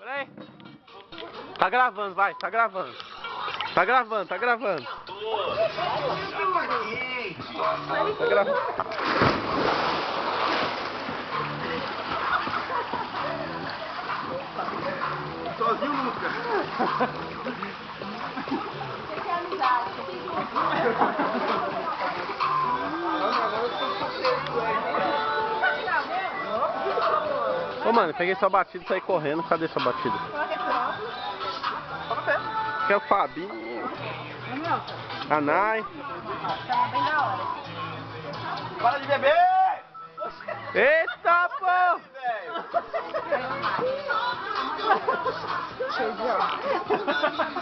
Peraí. Tá gravando, vai, tá gravando. Tá gravando, tá gravando. Tá gravando. Sozinho nunca. Você quer amizade? Ô mano, peguei sua batida e saí correndo. Cadê sua batida? Que é o Fabinho. A Nai. Tava bem da hora. Para de beber! Eita, pô!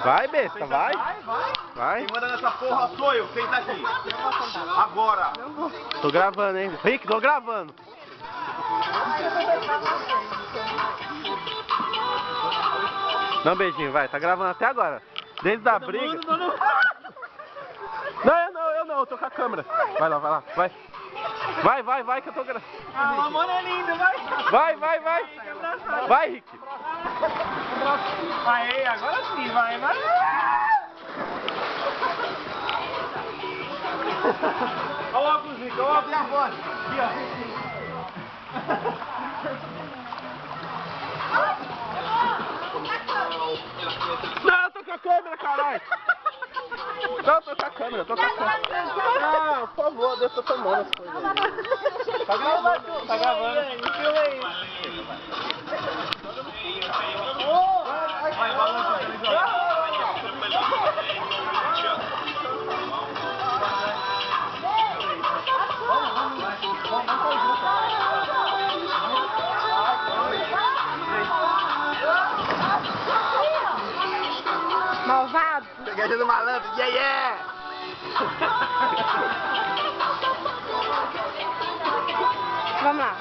Vai, besta, vai. Vai. Quem manda nessa porra sou eu, senta aqui. Agora. Tô gravando, hein? Rick, tô gravando. Dá um beijinho, vai. Tá gravando até agora. Desde a briga. Não, eu não. Eu tô com a câmera. Vai lá, vai. Vai, que eu tô gravando. Ah, o amor é lindo, vai. Vai. Vai, Rick. Aê, agora sim, vai. Olha o óculos, Rico, olha o óculos e a voz. Aqui, ó. Não, eu tô com a câmera, caralho. Não, eu tô com a câmera, Não, por favor, deixa eu tomando as coisas aí. Tá gravando. Filma aí. Vai, balança o televisor. Malvado? Pegadinha do malandro, yeah! Vamos lá.